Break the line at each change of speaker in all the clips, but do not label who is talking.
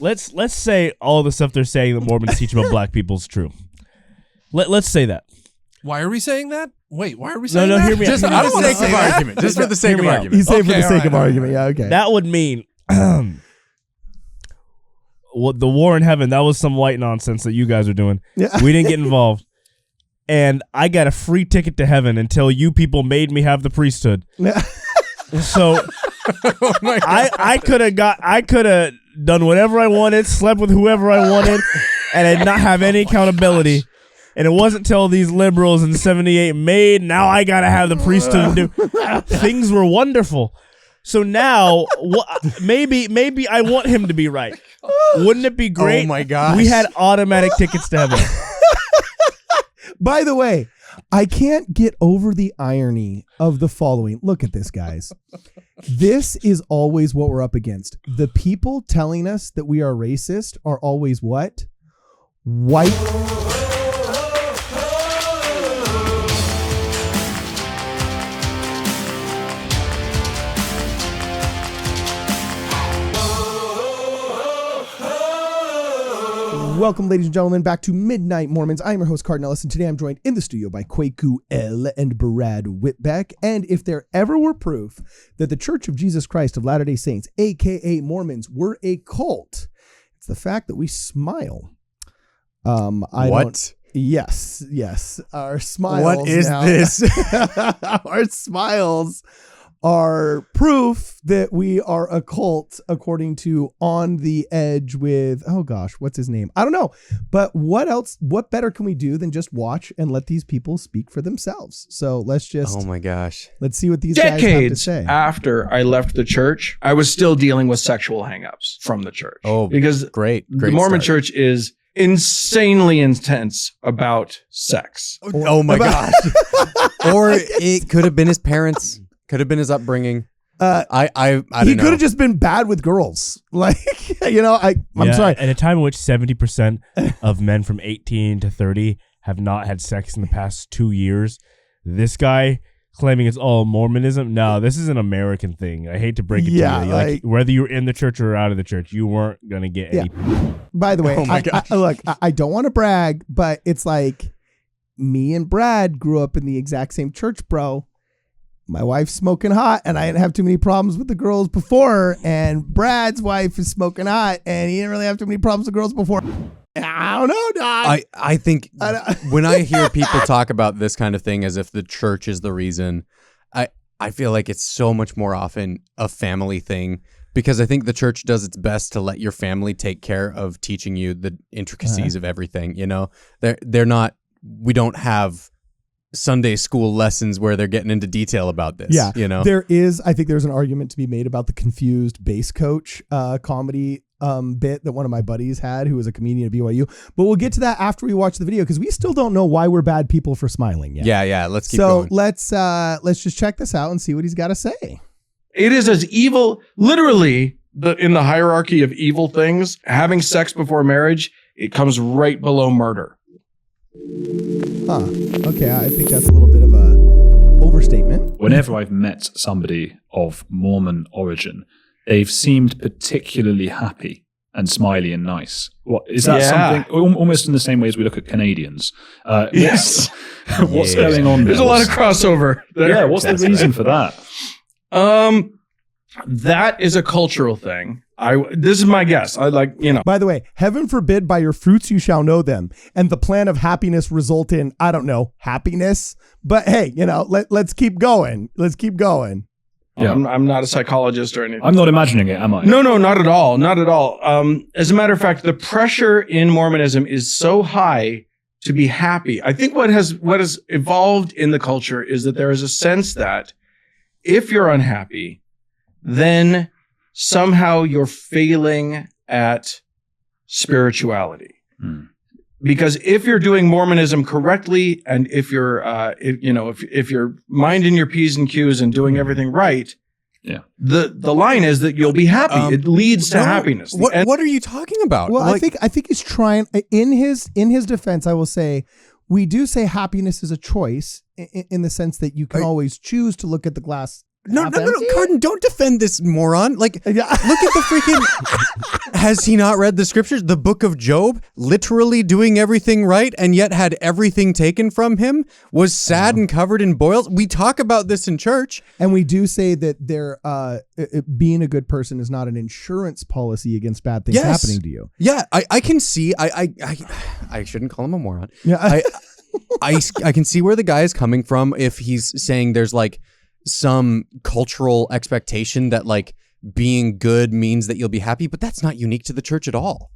Let's say all the stuff they're saying that Mormons teach about black people is true. Let's say that.
Why are we saying that? Wait, why are we saying that?
No, hear me out.
Just for the sake of argument. Just for the sake of argument.
He's saying for the sake of argument. Yeah, okay.
That would mean what the war in heaven, that was some white nonsense that you guys are doing.
Yeah.
We didn't get involved. And I got a free ticket to heaven until you people made me have the priesthood. So I could have done whatever I wanted, slept with whoever I wanted, and I did not have any accountability. And it wasn't until these liberals in 78 made, now I got to have the priesthood. Things were wonderful. So now, maybe I want him to be right. Wouldn't it be great?
Oh my gosh.
We had automatic tickets to heaven.
By the way, I can't get over the irony of the following. Look at this, guys. This is always what we're up against. The people telling us that we are racist are always what? White. Welcome, ladies and gentlemen, back to Midnight Mormons. I'm your host, Cardinellis, and today I'm joined in the studio by Kwaku L. and Brad Whitbeck. And if there ever were proof that the Church of Jesus Christ of Latter-day Saints, a.k.a. Mormons, were a cult, it's the fact that we smile. Yes. Our smiles.
What is this?
Our smiles are proof that we are a cult, according to On the Edge with, oh gosh, what's his name? I don't know. But what better can we do than just watch and let these people speak for themselves? So let's just,
oh my gosh,
let's see what these guys have to
decades
say.
after I left the church, I was still dealing with sexual hangups from the church.
Oh,
because
great
the Mormon
start.
church is insanely intense about sex.
Oh my gosh. Or it could have been his parents. Could have been his upbringing. I don't know.
He could have just been bad with girls. Like, I'm sorry.
At a time in which 70% of men from 18 to 30 have not had sex in the past 2 years, this guy claiming it's all Mormonism. No, this is an American thing. I hate to break it to you. Like, whether you're in the church or out of the church, you weren't going to get any.
By the way,
oh my gosh.
I don't want to brag, but it's like me and Brad grew up in the exact same church, bro. My wife's smoking hot, and I didn't have too many problems with the girls before. And Brad's wife is smoking hot, and he didn't really have too many problems with girls before. I don't know, Dog.
I think when I hear people talk about this kind of thing as if the church is the reason, I feel like it's so much more often a family thing, because I think the church does its best to let your family take care of teaching you the intricacies of everything. You know, they're not. We don't have Sunday school lessons where they're getting into detail about this.
Yeah,
you know,
I think there's an argument to be made about the confused bass coach comedy bit that one of my buddies had, who was a comedian at BYU. But we'll get to that after we watch the video, because we still don't know why we're bad people for smiling yet.
Yeah. Let's keep going.
So let's just check this out and see what he's got to say.
It is as evil, literally, in the hierarchy of evil things, having sex before marriage, it comes right below murder.
Huh. Okay, I think that's a little bit of a overstatement.
Whenever I've met somebody of Mormon origin, they've seemed particularly happy and smiley and nice. What is that? Something almost in the same way as we look at Canadians?
Yes.
What's going on there?
There's a lot of crossover there.
Yeah, what's the reason for that?
That is a cultural thing. This is my guess.
By the way, heaven forbid by your fruits you shall know them, and the plan of happiness result in, I don't know, happiness. But hey, let's keep going. Let's keep going.
Yeah. I'm not a psychologist or anything.
I'm not imagining it, am I?
No, not at all. Not at all. As a matter of fact, the pressure in Mormonism is so high to be happy. I think what has evolved in the culture is that there is a sense that if you're unhappy, then somehow you're failing at spirituality. Because if you're doing Mormonism correctly, and if you're, if you're minding your P's and Q's and doing everything right, the line is that you'll be happy. It leads to happiness.
What are you talking about?
Well, I think he's trying. In his defense, I will say, we do say happiness is a choice in the sense that you can always choose to look at the glass
No, Carden, don't defend this moron. Like, look at the freaking... Has he not read the scriptures? The book of Job, literally doing everything right and yet had everything taken from him, was sad and covered in boils. We talk about this in church.
And we do say that being a good person is not an insurance policy against bad things happening to you.
Yeah, I can see... I shouldn't call him a moron.
Yeah.
I can see where the guy is coming from if he's saying there's like some cultural expectation that like being good means that you'll be happy, but that's not unique to the church at all.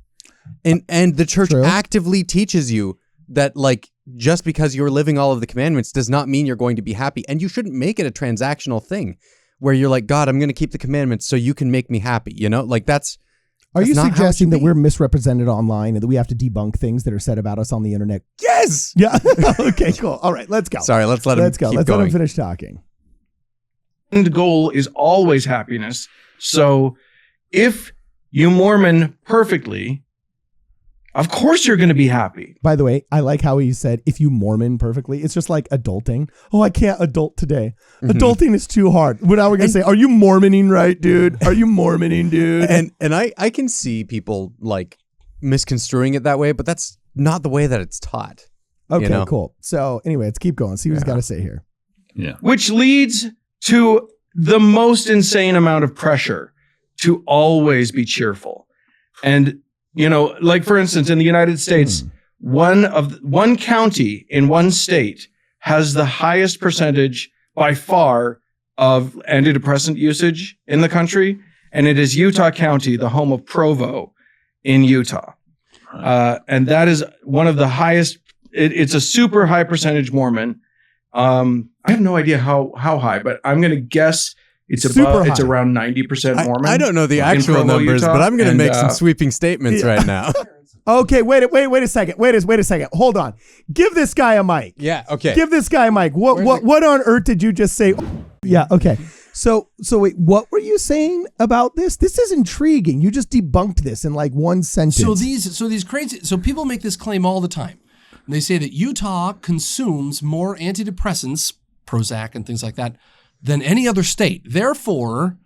And the church actively teaches you that like just because you're living all of the commandments does not mean you're going to be happy. And you shouldn't make it a transactional thing where you're like, God, I'm going to keep the commandments so you can make me happy. You know, like that's...
Are you suggesting that we're misrepresented online and that we have to debunk things that are said about us on the internet?
Yes.
Yeah. Okay, cool. All right, let's go.
Sorry, let's let him
Let's go.
keep
Let's
going.
let him finish talking.
The goal is always happiness. So if you Mormon perfectly, of course you're going to be happy.
By the way, I like how he said, if you Mormon perfectly, it's just like adulting. Oh, I can't adult today. Adulting is too hard. But now we're going to say, are you Mormoning right, dude? Are you Mormoning, dude?
And I can see people like misconstruing it that way, but that's not the way that it's taught.
Okay,
you know?
cool. So anyway, let's keep going. See what he's got to say here.
Yeah.
Which leads to the most insane amount of pressure to always be cheerful. And, you know, like for instance, in the United States, one county in one state has the highest percentage by far of antidepressant usage in the country. And it is Utah County, the home of Provo in Utah. And that is one of the highest. It's a super high percentage Mormon. I have no idea how high, but I'm going to guess it's around 90% Mormon.
I don't know the actual
Provo,
numbers,
Utah,
but I'm going to
and,
make some sweeping statements right now.
Okay, wait a second. Wait a second. Hold on. Give this guy a mic.
Yeah, okay.
Give this guy a mic. What on earth did you just say? Yeah, okay. So wait, what were you saying about this? This is intriguing. You just debunked this in like one sentence.
So these crazy. So people make this claim all the time. They say that Utah consumes more antidepressants, Prozac and things like that, than any other state. Therefore,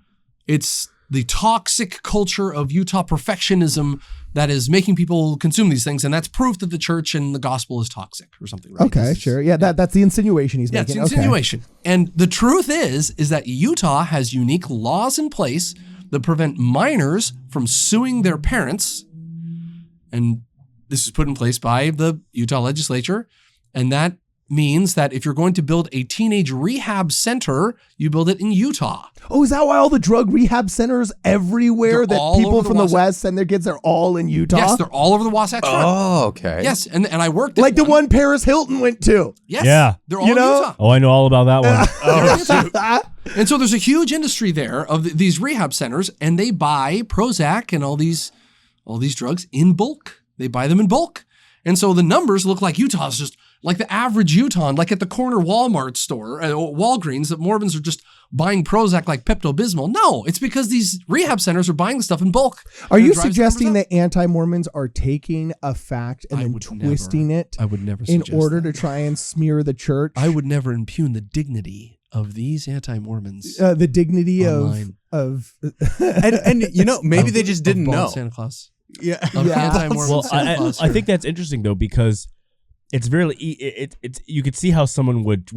it's the toxic culture of Utah perfectionism that is making people consume these things, and that's proof that the church and the gospel is toxic or something. Right?
Okay, sure. Yeah, that's the insinuation he's making.
Yeah, it's the insinuation. Okay. And the truth is that Utah has unique laws in place that prevent minors from suing their parents, and this is put in place by the Utah legislature, and that means that if you're going to build a teenage rehab center, you build it in Utah.
Oh, is that why all the drug rehab centers everywhere that people from the West send their kids, they're all in Utah?
Yes, they're all over the Wasatch Front.
Oh, okay.
Yes, and I worked at
like the one Paris Hilton went to.
Yes,
yeah.
They're all in Utah.
Oh, I know all about that one.
And so there's a huge industry there of these rehab centers, and they buy Prozac and all these drugs in bulk. They buy them in bulk. And so the numbers look like Utah's just like the average Utah, like at the corner Walmart store, Walgreens, that Mormons are just buying Prozac like Pepto-Bismol. No, it's because these rehab centers are buying the stuff in bulk.
Are you suggesting that anti-Mormons are taking a fact and then twisting it in order to try and smear the church?
I would never impugn the dignity of these anti-Mormons.
The dignity
online.
of
and you know, maybe they just didn't know.
Santa Claus.
Yeah.
Anti-Mormon
Well,
Santa Claus.
I think that's interesting though, because it's very it's you could see how someone would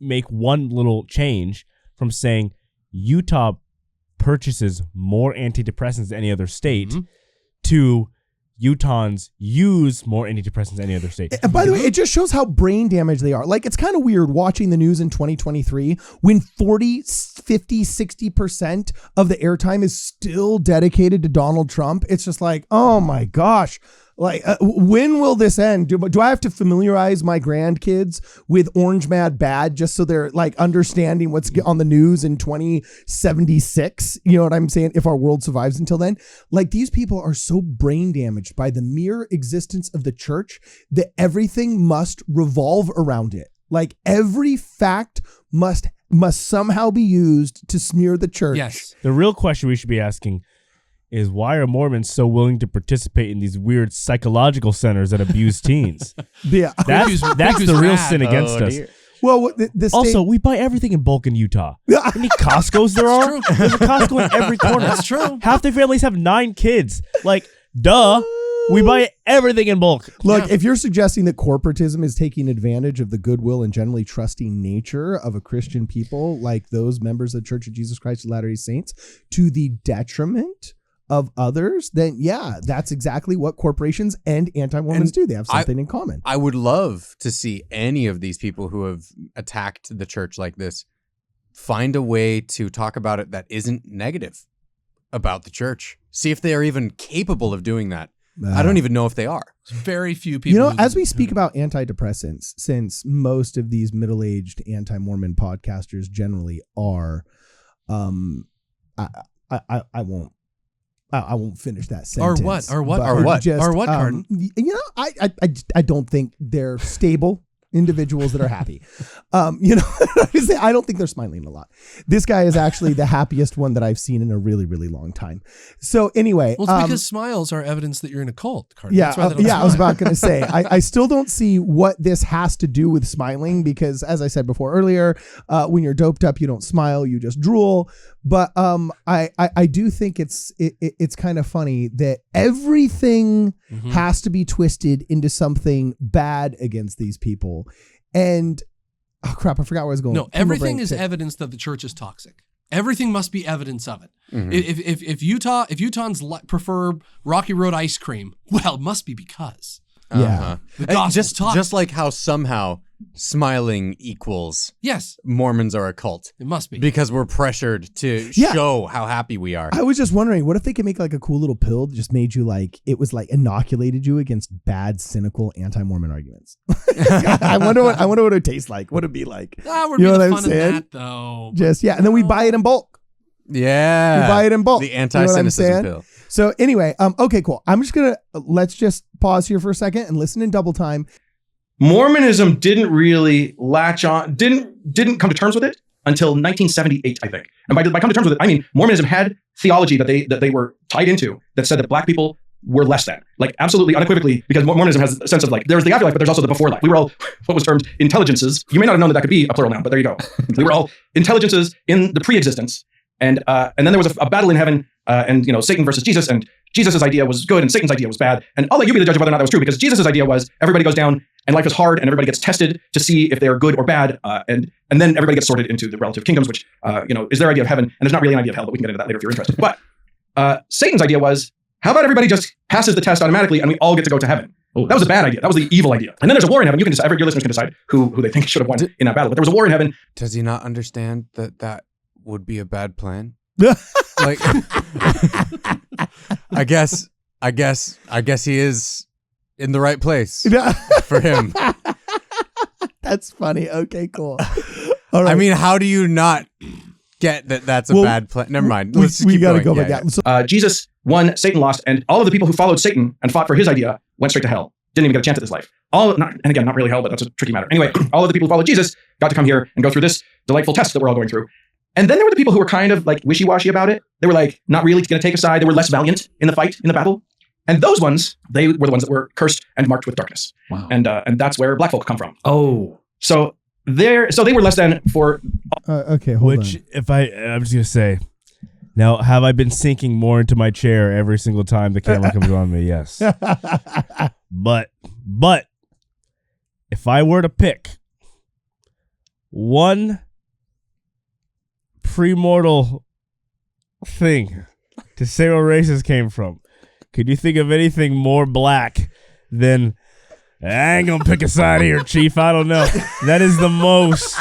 make one little change from saying Utah purchases more antidepressants than any other state to Utahns use more antidepressants than any other state.
And by the way, it just shows how brain damaged they are. Like, it's kind of weird watching the news in 2023 when 40, 50, 60% of the airtime is still dedicated to Donald Trump. It's just like, oh my gosh. Like, when will this end? Do I have to familiarize my grandkids with Orange Mad Bad just so they're like understanding what's on the news in 2076? You know what I'm saying? If our world survives until then, like, these people are so brain damaged by the mere existence of the church that everything must revolve around it. Like, every fact must somehow be used to smear the church.
Yes.
The real question we should be asking is, why are Mormons so willing to participate in these weird psychological centers that abuse teens?
Yeah.
That's the real sin against us.
Dear.
Well, the state,
Also, we buy everything in bulk in Utah. How many Costco's there are?
true.
There's a Costco in every corner.
That's true.
Half their families have 9 kids. Like, duh. We buy everything in bulk.
Look, if you're suggesting that corporatism is taking advantage of the goodwill and generally trusting nature of a Christian people like those members of the Church of Jesus Christ of Latter-day Saints to the detriment of others, then yeah, that's exactly what corporations and anti-Mormons do. They have something in common.
I would love to see any of these people who have attacked the church like this find a way to talk about it that isn't negative about the church. See if they are even capable of doing that. I don't even know if they are.
Very few people.
As we speak about antidepressants, since most of these middle-aged anti-Mormon podcasters generally are, I won't finish that sentence.
Or what? Carden?
I don't think they're stable individuals that are happy. I don't think they're smiling a lot. This guy is actually the happiest one that I've seen in a really, really long time. So anyway,
well, it's because smiles are evidence that you're in a cult, Carden.
Yeah,
That's why they don't
I was
smile.
about going to say, I still don't see what this has to do with smiling because, as I said before earlier, when you're doped up, you don't smile, you just drool. But I do think it's kind of funny that everything has to be twisted into something bad against these people. And oh crap, I forgot where I was going.
No, everything is evidence that the church is toxic. Everything must be evidence of it.
Mm-hmm.
If Utahns prefer Rocky Road ice cream, well, it must be because
Yeah.
the gospel's
Just like how somehow smiling equals
yes,
Mormons are a cult.
it must be.
Because we're pressured to
Yeah.
show how happy we are.
I was just wondering, what if they could make like a cool little pill that just made you inoculated you against bad, cynical anti-Mormon arguments? I wonder what it would taste like. What it'd be like.
We're
You know
being
what I'm
fun in
saying?
that though.
And then we buy it in bulk.
Yeah.
We buy it in bulk.
The
You know what I'm
anti-cynicism
saying?
pill.
So anyway, okay, cool. I'm just gonna let's just pause here for a second and listen in double time.
Mormonism didn't really latch on, didn't come to terms with it until 1978, I think. And by come to terms with it, I mean Mormonism had theology that they were tied into that said that black people were less than, like absolutely unequivocally, because Mormonism has a sense of like there's the afterlife, but there's also the before life. We were all what was termed intelligences. You may not have known that could be a plural noun, but there you go. We were all intelligences in the pre-existence, and then there was a battle in heaven, and Satan versus Jesus, and Jesus' idea was good and Satan's idea was bad. And I'll let you be the judge of whether or not that was true, because Jesus' idea was everybody goes down and life is hard and everybody gets tested to see if they're good or bad. And then everybody gets sorted into the relative kingdoms, which, is their idea of heaven. And there's not really an idea of hell, but we can get into that later if you're interested. But Satan's idea was, how about everybody just passes the test automatically and we all get to go to heaven? That was a bad idea. That was the evil idea. And then there's a war in heaven. You can decide, your listeners can decide who they think should have won in that battle. But there was a war in heaven.
Does he not understand that would be a bad plan? Like, I guess he is in the right place for him.
That's funny. Okay, cool. All right.
I mean, how do you not get that that's a bad plan? Never mind. Let's just
we
keep
gotta
going.
go
Yeah,
back.
yeah.
So,
Jesus won, Satan lost, and all of the people who followed Satan and fought for his idea went straight to hell. Didn't even get a chance at this life. Not really hell, but that's a tricky matter. Anyway, all of the people who followed Jesus got to come here and go through this delightful test that we're all going through. And then there were the people who were kind of like wishy-washy about it. They were like not really going to take a side. They were less valiant in the fight, in the battle. And those ones, they were the ones that were cursed and marked with darkness.
Wow.
And black folk come from.
Oh.
So they were less than for.
okay, hold on.
I'm just gonna say, now have I been sinking more into my chair every single time the camera comes on me? Yes. But if I were to pick one premortal thing to say where races came from, could you think of anything more black than I ain't gonna pick a side here, Chief? I don't know. That is the most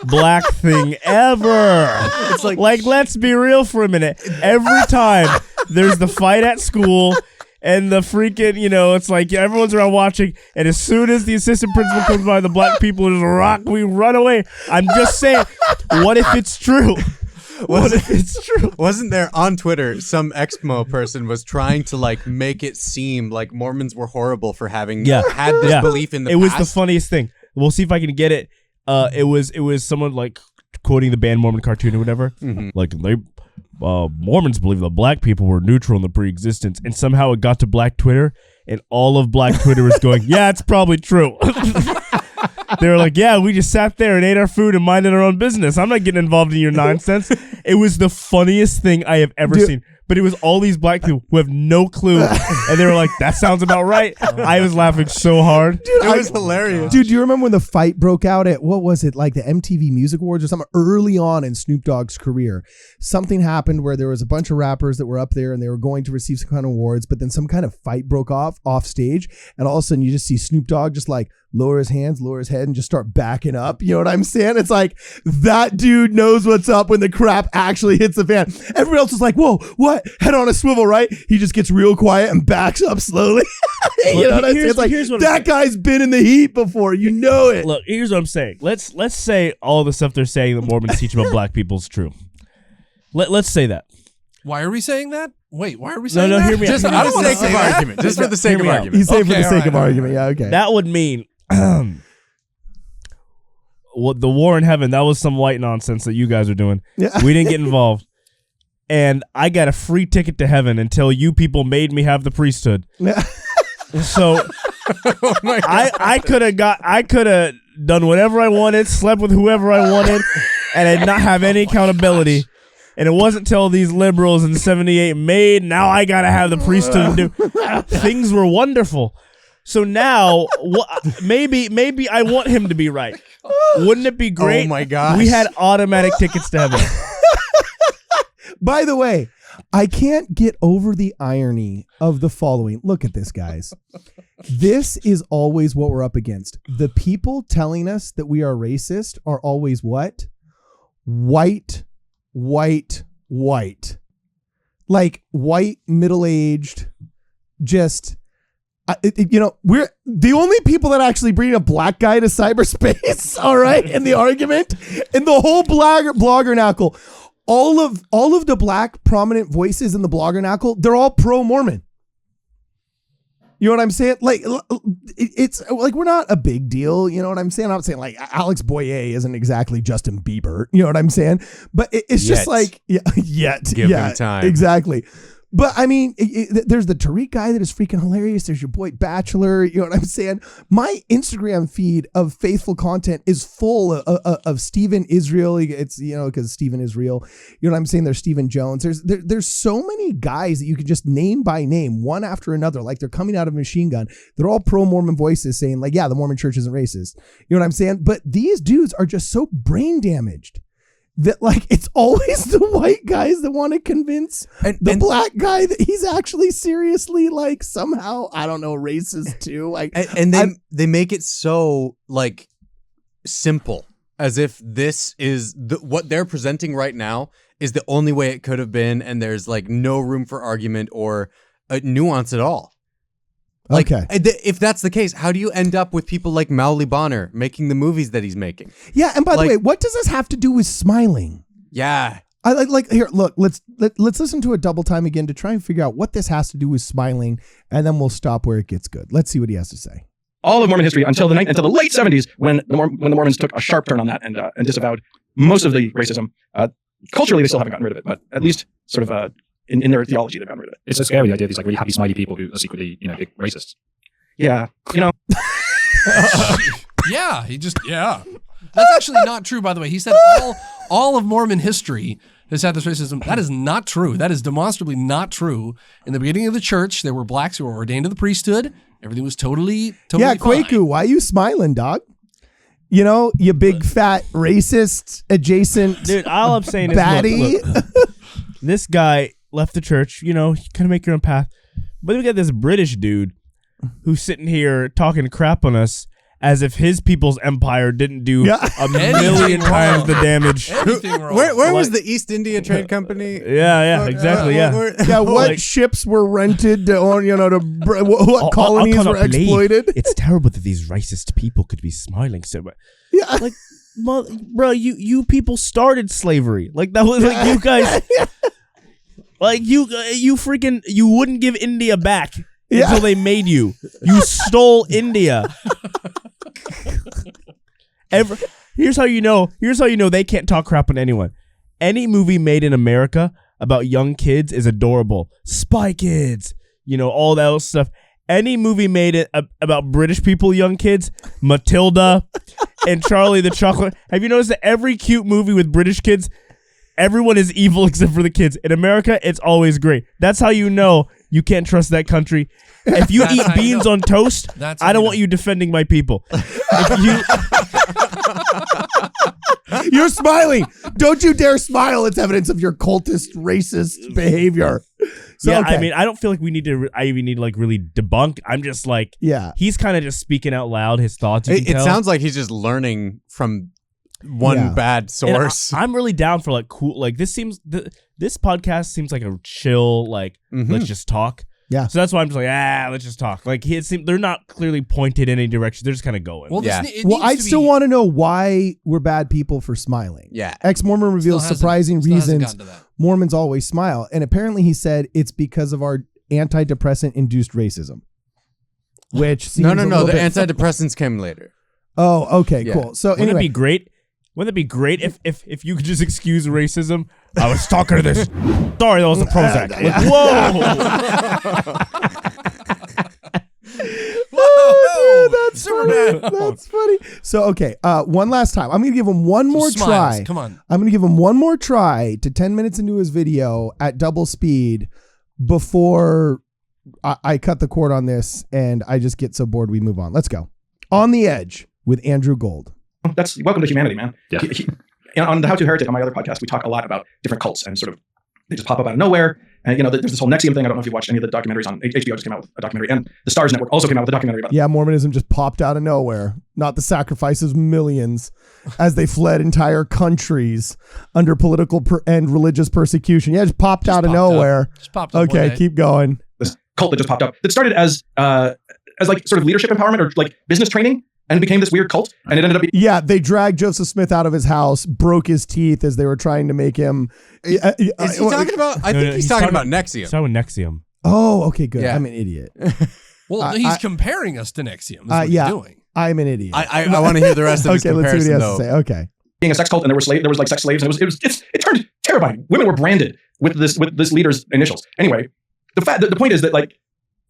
black thing ever. It's like let's be real for a minute. Every time there's the fight at school and the freaking, it's like everyone's around watching, and as soon as the assistant principal comes by, the black people just rock, we run away. I'm just saying, what if it's true? What if it's true?
Wasn't there on Twitter some Exmo person was trying to like make it seem like Mormons were horrible for having had this belief in the past?
It was the funniest thing. We'll see if I can get it. It was someone like quoting the banned Mormon cartoon or whatever. Mm-hmm. Like Mormons believe that black people were neutral in the pre-existence, and somehow it got to black Twitter, and all of black Twitter was going, yeah, it's probably true. They were like, yeah, we just sat there and ate our food and minded our own business. I'm not getting involved in your nonsense. It was the funniest thing I have ever seen. But it was all these black people who have no clue. And they were like, that sounds about right. I was laughing so hard.
Dude, it was hilarious.
Dude, do you remember when the fight broke out at, what was it, like the MTV Music Awards or something? Early on in Snoop Dogg's career, something happened where there was a bunch of rappers that were up there and they were going to receive some kind of awards, but then some kind of fight broke off stage. And all of a sudden you just see Snoop Dogg just like lower his hands, lower his head, and just start backing up. You know what I'm saying? It's like, that dude knows what's up when the crap actually hits the fan. Everybody else is like, whoa, what? Head on a swivel, right? He just gets real quiet and backs up slowly. You know what I'm saying? It's like, that guy's been in the heat before. You know it.
Look, here's what I'm saying. Let's say all the stuff they're saying that Mormons teach about black people is true. Let's say that.
Why are we saying that? Wait, why are we saying that?
No, hear me out.
Just for the sake of argument. Just for the sake of argument.
He's saying for the sake of argument. Yeah, okay.
That would mean what the war in heaven, that was some white nonsense that you guys are doing.
Yeah.
We didn't get involved. And I got a free ticket to heaven until you people made me have the priesthood. So I could have done whatever I wanted, slept with whoever I wanted, and I did not have any accountability. And it wasn't till these liberals in 78 made, now I got to have the priesthood and do. Things were wonderful. So now, maybe I want him to be right. Wouldn't it be great?
Oh my gosh.
We had automatic tickets to heaven.
By the way, I can't get over the irony of the following. Look at this, guys. This is always what we're up against. The people telling us that we are racist are always what? White. Like white, middle-aged, just... we're the only people that actually bring a black guy to cyberspace, all right, in the argument, in the whole Blogger Knuckle. All of the black prominent voices in the Blogger Knuckle, they're all pro-Mormon. You know what I'm saying? Like, it's like, we're not a big deal. You know what I'm saying? I'm not saying like Alex Boyer isn't exactly Justin Bieber. You know what I'm saying? But it's just like, give him time. Exactly. But I mean, there's the Tariq guy that is freaking hilarious. There's your boy Bachelor. You know what I'm saying? My Instagram feed of faithful content is full of Stephen Israel. It's, because Stephen is real. You know what I'm saying? There's Stephen Jones. There's so many guys that you could just name by name, one after another, like they're coming out of a machine gun. They're all pro-Mormon voices saying like, yeah, the Mormon church isn't racist. You know what I'm saying? But these dudes are just so brain damaged that like it's always the white guys that want to convince the black guy that he's actually seriously like somehow, I don't know, racist too. Like,
and they make it so like simple, as if this is what they're presenting right now is the only way it could have been, and there's like no room for argument or nuance at all. Like,
okay.
If that's the case, how do you end up with people like Mauli Bonner making the movies that he's making?
Yeah, and by the way, what does this have to do with smiling?
Yeah.
I like here, look, let's listen to it double time again to try and figure out what this has to do with smiling, and then we'll stop where it gets good. Let's see what he has to say.
All of Mormon history until the late 70s, when the Mormons took a sharp turn on that and disavowed most of the racism. Culturally, they still haven't gotten rid of it, but at least sort of in their theology, they've gotten rid of it.
It's so scary, the idea of these like really happy, smiley people who are secretly, big racists.
Yeah,
Yeah, That's actually not true, by the way. He said all of Mormon history has had this racism. That is not true. That is demonstrably not true. In the beginning of the church, there were blacks who were ordained to the priesthood. Everything was totally
yeah,
fine.
Kwaku, why are you smiling, dog? You big fat racist adjacent
Dude, all I'm saying is,
baddie.
look, this guy left the church, you kind of make your own path. But then we got this British dude who's sitting here talking crap on us as if his people's empire didn't do a million times the damage.
Where was the East India Trade Company?
Yeah, exactly, yeah.
What ships were rented to own, what colonies were exploited?
It's terrible that these racist people could be smiling so much.
Yeah.
Like, bro, you people started slavery. Like, that was like you guys... Like you freaking, you wouldn't give India back until they made you. You stole India. Here's how you know they can't talk crap on anyone. Any movie made in America about young kids is adorable. Spy Kids, all that stuff. any movie made about British people, young kids, Matilda and Charlie the Chocolate. Have you noticed that every cute movie with British kids, everyone is evil except for the kids? In America, it's always great. That's how you know you can't trust that country. If you eat beans on toast, I don't want you defending my people.
You're smiling. Don't you dare smile. It's evidence of your cultist, racist behavior. So,
yeah,
okay.
I mean, I don't feel like I even need to like really debunk. I'm just like,
yeah,
he's kind of just speaking out loud his thoughts.
It sounds like he's just learning from one bad source.
I'm really down for like cool. Like this podcast seems like a chill. Like let's just talk.
Yeah.
So that's why I'm just like, let's just talk. Like they're not clearly pointed in any direction. They're just kind of going.
Well,
Yeah.
I still want to know why we're bad people for smiling.
Yeah.
Ex-mormon reveals surprising reasons
that.
Mormons always smile. And apparently he said it's because of our antidepressant-induced racism. Which seems
No.
a little
The
bit-
antidepressants came later.
Oh, okay,
Yeah.
cool. So
Wouldn't
anyway.
it be great? Wouldn't it be great if you could just excuse racism? I was talking to this. Sorry, that was the Prozac. Like,
Oh, dude, that's funny. That's funny. So, okay, one last time. I'm going to give him one more try.
Come on.
I'm going to give him one more try to 10 minutes into his video at double speed before I cut the cord on this and I just get so bored we move on. Let's go. On the Edge with Andrew Gold.
That's welcome to humanity, man.
Yeah.
On the How to Heretic, on my other podcast, we talk a lot about different cults and sort of they just pop up out of nowhere. And there's this whole NXIVM thing. I don't know if you've watched any of the documentaries on HBO. Just came out with a documentary, and the Stars Network also came out with a documentary about it.
Yeah, Mormonism just popped out of nowhere. Not the sacrifice of millions as they fled entire countries under political and religious persecution. Yeah, it just popped out of nowhere.
Just popped up.
Okay, keep going.
This cult that just popped up that started as like sort of leadership empowerment or like business training, and it became this weird cult, and it ended up being...
Yeah, they dragged Joseph Smith out of his house, broke his teeth as they were trying to make him...
Is he talking about... I think he's talking about NXIVM.
He's talking about NXIVM.
Oh, okay, good.
Yeah.
I'm an idiot.
Well, he's comparing us to NXIVM. That's what he's doing.
I'm an idiot.
I want to hear the rest of his
Okay, let's see what he
comparison,
has
though.
to say. Okay.
being a sex cult, and there was like sex slaves, and it turned terrifying. Women were branded with this leader's initials. Anyway, the point is that like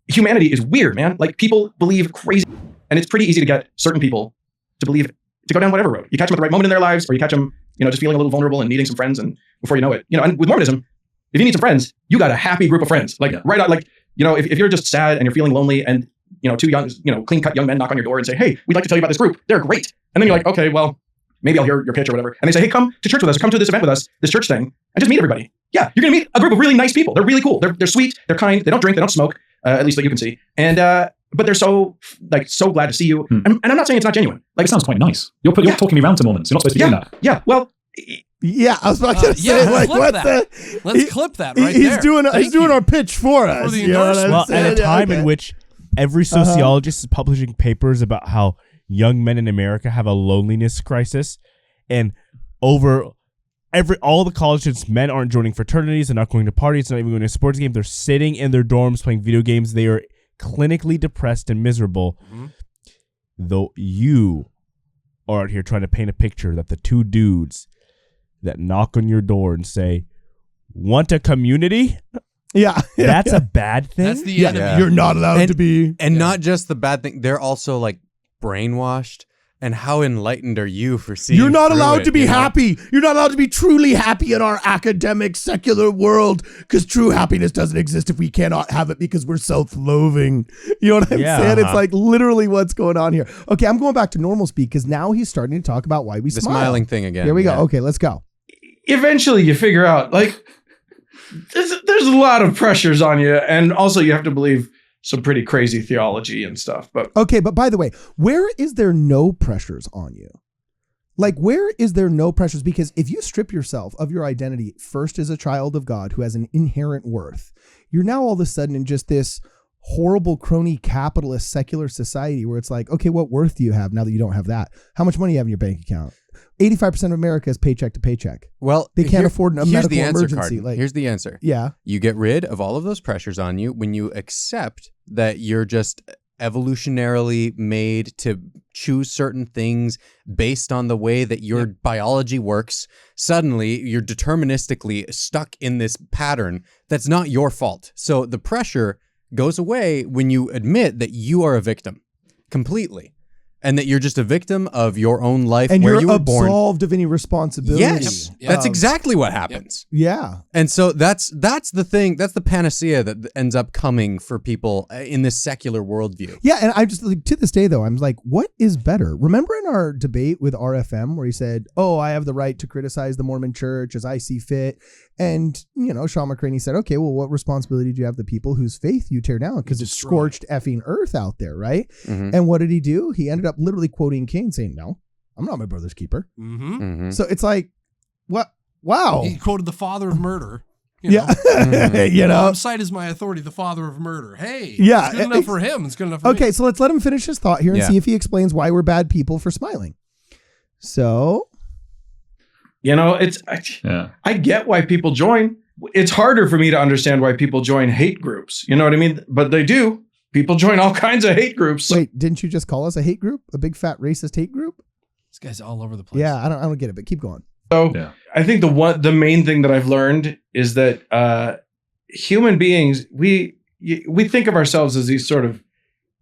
humanity is weird, man. Like people believe crazy, and it's pretty easy to get certain people to believe to go down whatever road. You catch them at the right moment in their lives, or you catch them, just feeling a little vulnerable and needing some friends, and before you know it, and with Mormonism, if you need some friends, you got a happy group of friends. Like right out, like if you're just sad and you're feeling lonely, and two young, clean cut young men knock on your door and say, "Hey, we'd like to tell you about this group. They're great." And then you're like, "Okay, well, maybe I'll hear your pitch or whatever." And they say, "Hey, come to church with us, or come to this event with us, this church thing, and just meet everybody." Yeah, you're gonna meet a group of really nice people. They're really cool. They're sweet. They're kind. They don't drink. They don't smoke. At least that you can see. And but they're so glad to see you. And I'm not saying it's not genuine. Like
it sounds quite nice. You're talking me around to Mormons. You're not supposed to be doing that.
Yeah. Well.
Yeah, I was about to say, like, what the?
Let's clip that right
he's
there.
He's doing our pitch for us.
the
You know what I'm
Well,
saying?
at a time in which every sociologist is publishing papers about how young men in America have a loneliness crisis, and all the college students, men aren't joining fraternities, they're not going to parties, not even going to sports games, they're sitting in their dorms playing video games. They are clinically depressed and miserable. Mm-hmm. Though you are out here trying to paint a picture that the two dudes that knock on your door and say, "Want a community?"
Yeah.
That's a bad thing.
That's the enemy.
Yeah.
You're not allowed to be.
And not just the bad thing, they're also like brainwashed. And how enlightened are you for seeing?
You're not
through
allowed
it,
to be happy. You're not allowed to be truly happy in our academic secular world, because true happiness doesn't exist if we cannot have it because we're self-loathing. You know what I'm saying? It's like literally what's going on here. Okay, I'm going back to normal speak because now he's starting to talk about why we
The
smile.
smiling thing again.
Here we go. Okay, let's go.
Eventually you figure out like there's a lot of pressures on you, and also you have to believe some pretty crazy theology and stuff. But
okay, but by the way, where is there no pressures on you? Like, where is there no pressures? Because if you strip yourself of your identity first as a child of God who has an inherent worth, you're now all of a sudden in just this horrible crony capitalist secular society where it's like, okay, what worth do you have now that you don't have that? How much money you have in your bank account? 85% of America is paycheck to paycheck.
Well,
they can't afford a medical
the answer,
emergency.
Carden.
Like,
here's the answer.
Yeah.
You get rid of all of those pressures on you when you accept that you're just evolutionarily made to choose certain things based on the way that your biology works. Suddenly, you're deterministically stuck in this pattern that's not your fault. So the pressure goes away when you admit that you are a victim completely. And that you're just a victim of your own life
And
where
you're
you were born.
absolved of any responsibility.
Yes, that's exactly what happens.
Yeah.
And so that's the thing. That's the panacea that ends up coming for people in this secular worldview.
Yeah, and I just like to this day though, I'm like, what is better? Remember in our debate with RFM where he said, "Oh, I have the right to criticize the Mormon Church as I see fit," and Sean McCraney said, "Okay, well, what responsibility do you have the people whose faith you tear down because it's scorched effing earth out there, right?"
Mm-hmm.
And what did he do? He ended up literally quoting Cain, saying, "No, I'm not my brother's keeper."
Mm-hmm.
Mm-hmm.
So it's like, what? Wow.
He quoted the father of murder.
Yeah.
Mm-hmm. On sight is my authority, the father of murder. Hey,
Yeah.
it's good enough for him. It's good enough for me.
Okay, so let's let him finish his thought here and see if he explains why we're bad people for smiling. So,
I get why people join. It's harder for me to understand why people join hate groups. You know what I mean? But they do. People join all kinds of hate groups.
Wait, didn't you just call us a hate group? A big fat racist hate group?
This guy's all over the place.
Yeah, I don't get it, but keep going.
So I think the main thing that I've learned is that human beings, we think of ourselves as these sort of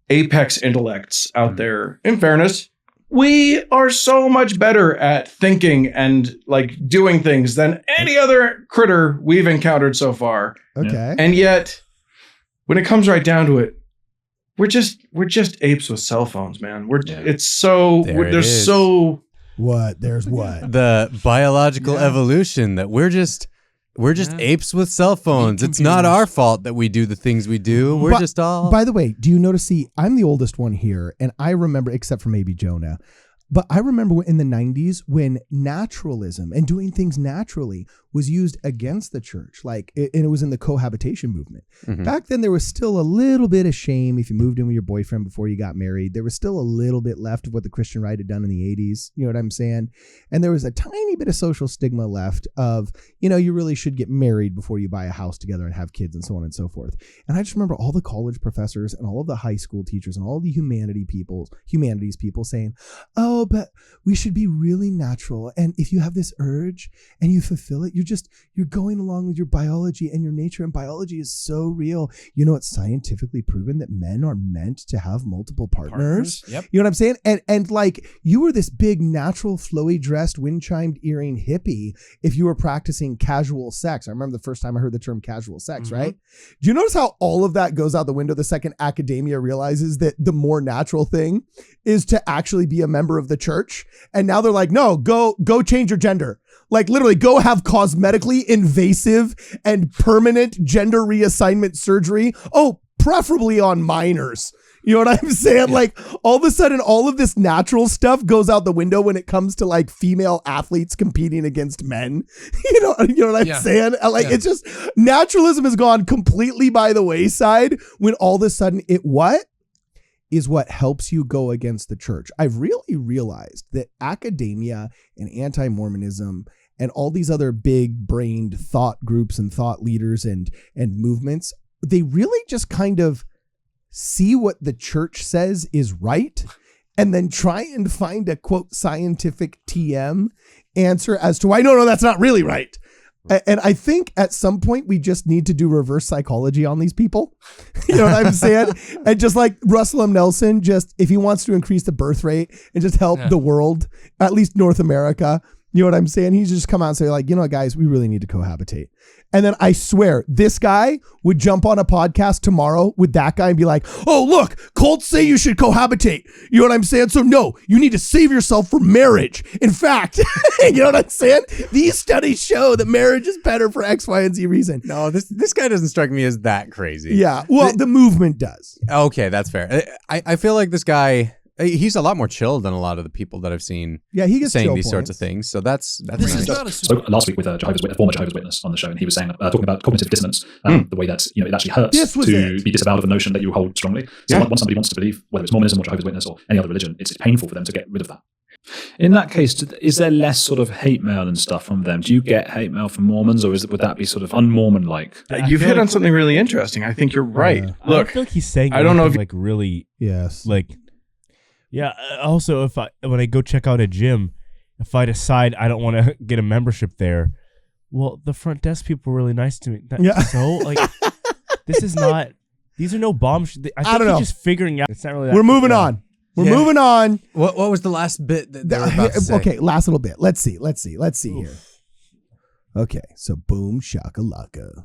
apex intellects out there. In fairness, we are so much better at thinking and like doing things than any other critter we've encountered so far.
Okay.
And yet, when it comes right down to it, we're just apes with cell phones, man. There's so
what? There's what?
The biological evolution that we're just apes with cell phones. It's not our fault that we do the things we do. We're just all.
By the way, do you notice? See, I'm the oldest one here, and I remember, except for maybe Jonah, but I remember in the 90s when naturalism and doing things naturally was used against the church, and it was in the cohabitation movement.
Mm-hmm.
Back then, there was still a little bit of shame if you moved in with your boyfriend before you got married. There was still a little bit left of what the Christian right had done in the 80s. You know what I'm saying? And there was a tiny bit of social stigma left of, you really should get married before you buy a house together and have kids and so on and so forth. And I just remember all the college professors and all of the high school teachers and all the humanities people saying, "Oh, but we should be really natural. And if you have this urge and you fulfill it, you're going along with your biology and your nature, and biology is so real. It's scientifically proven that men are meant to have multiple partners."
Yep.
You know what I'm saying? And like you were this big natural flowy dressed wind chimed earring hippie if you were practicing casual sex. I remember the first time I heard the term casual sex, right? Do you notice how all of that goes out the window the second academia realizes that the more natural thing is to actually be a member of the church? And now they're like, no, go change your gender. Like literally go have cosmetically invasive and permanent gender reassignment surgery. Oh, preferably on minors. You know what I'm saying? Yeah. Like all of a sudden, all of this natural stuff goes out the window when it comes to like female athletes competing against men. You know what I'm saying? Like it's just naturalism has gone completely by the wayside when all of a sudden what helps you go against the church. I've really realized that academia and anti-Mormonism and all these other big brained thought groups and thought leaders and movements, they really just kind of see what the church says is right and then try and find a quote scientific TM answer as to why, no, that's not really right. And I think at some point we just need to do reverse psychology on these people. You know what I'm saying? And just like Russell M. Nelson, just if he wants to increase the birth rate and just help the world, at least North America, you know what I'm saying? He's just come out and say like, guys, we really need to cohabitate. And then I swear this guy would jump on a podcast tomorrow with that guy and be like, "Oh, look, cults say you should cohabitate." You know what I'm saying? So no, you need to save yourself for marriage. In fact, you know what I'm saying? These studies show that marriage is better for X, Y, and Z reason.
No, this guy doesn't strike me as that crazy.
Yeah, well, the movement does.
Okay, that's fair. I feel like this guy, he's a lot more chill than a lot of the people that I've seen
he gets
saying these sorts of things. So that's
this
nice.
is not a
So last week with a former Jehovah's Witness on the show, and he was saying, talking about cognitive dissonance, the way that it actually hurts to be disavowed of a notion that you hold strongly. So once somebody wants to believe, whether it's Mormonism or Jehovah's Witness or any other religion, it's painful for them to get rid of that. In that case, is there less sort of hate mail and stuff from them? Do you get hate mail from Mormons, or would that be sort of un-Mormon-like?
You've hit on something really interesting. I think you're right. Look,
I feel like he's saying
I don't know if
like really
like.
Yeah. Also, when I go check out a gym, if I decide I don't want to get a membership there, well, the front desk people were really nice to me. So like, this is not These are no bombs. I think
don't know.
you're just figuring out. It's not really that
We're moving on. We're moving on.
What was the last bit that they were about to say?
Okay, last little bit. Let's see here. Okay, so boom shakalaka.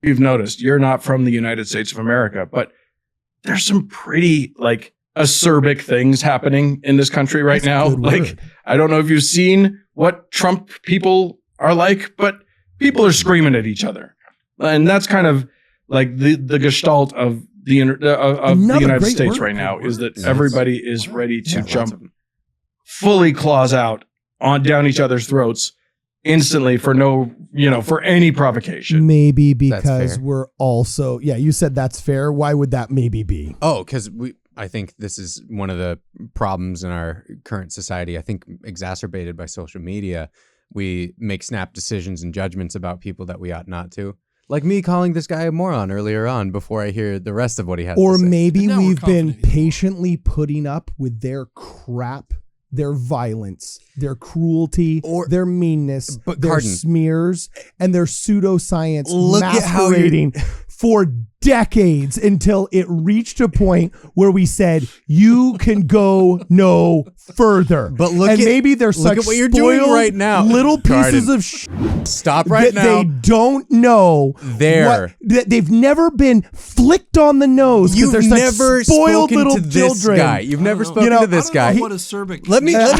You've noticed you're not from the United States of America, but there's some pretty like acerbic things happening in this country right now. Like, I don't know if you've seen what Trump people are like, but people are screaming at each other. And that's kind of like the gestalt of the United States right now, is that everybody is ready to jump fully claws out on down each other's throats instantly for for any provocation.
Maybe because we're also, you said that's fair. Why would that maybe be?
Oh, because I think this is one of the problems in our current society. I think exacerbated by social media. We make snap decisions and judgments about people that we ought not to. Like me calling this guy a moron earlier on before I hear the rest of what he has to say.
Or maybe we've been patiently putting up with their crap, their violence, their cruelty, their meanness, their smears, and their pseudoscience masquerading for decades until it reached a point where we said, you can go no further.
But
maybe they're such
what you're doing right now.
Little pieces of
stop right now.
They don't know they've never been flicked on the nose because they're such spoiled little children.
Guy. You've never spoken to this guy.
What acerbic?
Let me get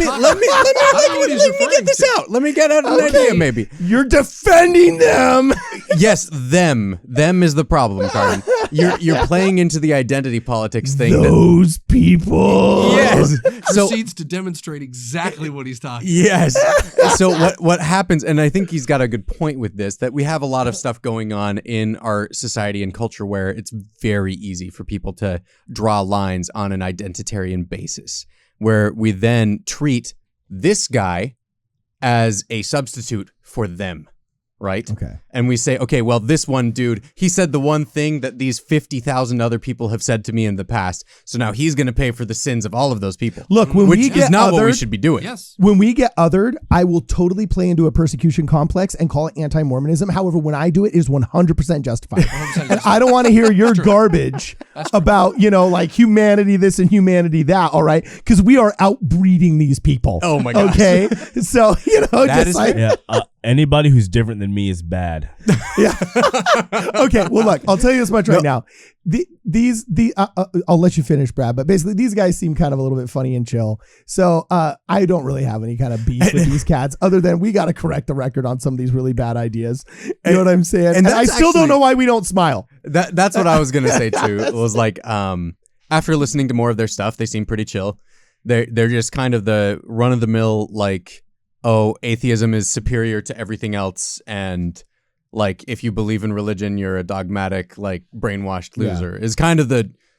this out. Let me get out an idea. Maybe
you're defending them.
Yes, them is the problem, Carden. You're playing into the identity politics thing.
Those people.
Yes.
Proceeds to demonstrate exactly what he's talking.
Yes. So what happens, and I think he's got a good point with this, that we have a lot of stuff going on in our society and culture where it's very easy for people to draw lines on an identitarian basis, where we then treat this guy as a substitute for them. Right?
Okay.
And we say, okay, well, this one dude, he said the one thing that these 50,000 other people have said to me in the past. So now he's going to pay for the sins of all of those people.
Look,
which is not what we should be doing.
Yes.
When we get othered, I will totally play into a persecution complex and call it anti-Mormonism. However, when I do it, it is 100% justified. 100% and I don't want to hear your garbage about, like humanity this and humanity that, all right? Because we are outbreeding these people.
Oh my God.
Okay? So,
anybody who's different than me is bad.
Yeah. Okay. Well, look, I'll tell you this much right now. I'll let you finish, Brad. But basically, these guys seem kind of a little bit funny and chill. So I don't really have any kind of beef with these cats, other than we got to correct the record on some of these really bad ideas. You know what I'm saying? And I still don't know why we don't smile.
That's what I was gonna say too. It was like after listening to more of their stuff, they seem pretty chill. They're just kind of the run of the mill like. Oh, atheism is superior to everything else, and like if you believe in religion, you're a dogmatic, like brainwashed loser. Is kind of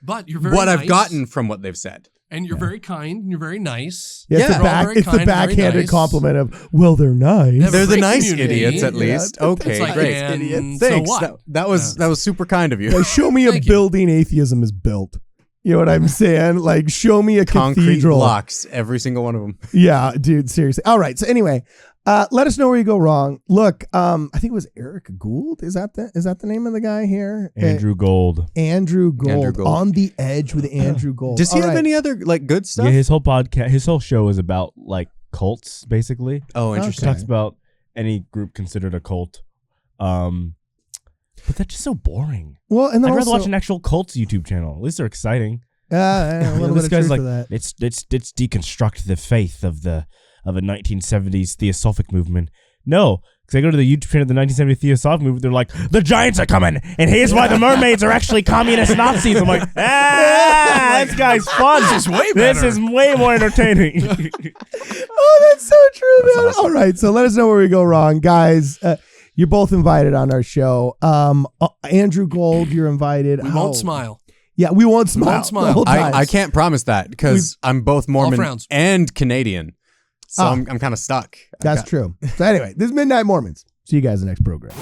but you're very
what
nice.
I've gotten from what they've said.
And you're very kind, and you're very nice.
Yeah, it's the backhanded compliment of, well, they're nice.
They're the nice idiots, at least. Okay,
like,
great.
Idiots.
Thanks.
So
that was super kind of you.
Yeah, show me a building atheism is built. You know what I'm saying? Like, show me a
concrete
cathedral.
blocks, every single one of them.
Yeah, dude, seriously. All right. So anyway, let us know where you go wrong. Look, I think it was Eric Gould. Is that the name of the guy here?
Andrew Gold.
Andrew Gold. On the Edge with Andrew Gold.
Does he have any other like good stuff?
Yeah, his whole podcast, his whole show is about like cults, basically.
Oh, interesting.
He talks about any group considered a cult. But that's just so boring.
Well, and then
I'd rather watch an actual cults YouTube channel. At least they're exciting.
A little bit of truth to that.
Let's deconstruct the faith of a 1970s Theosophic movement. No, because I go to the YouTube channel of the 1970s Theosophic movement. They're like, the giants are coming, and here's why the mermaids are actually communist Nazis. I'm like, this guy's fun.
This is way better.
This is way more entertaining.
Oh, that's so true, man. Awesome. All right, so let us know where we go wrong, guys. You're both invited on our show. Andrew Gold, you're invited.
We won't smile.
Yeah, we won't smile.
We won't smile.
I can't promise that because I'm both Mormon and Canadian. So I'm kind of stuck.
That's true. So anyway, this is Midnight Mormons. See you guys in the next program.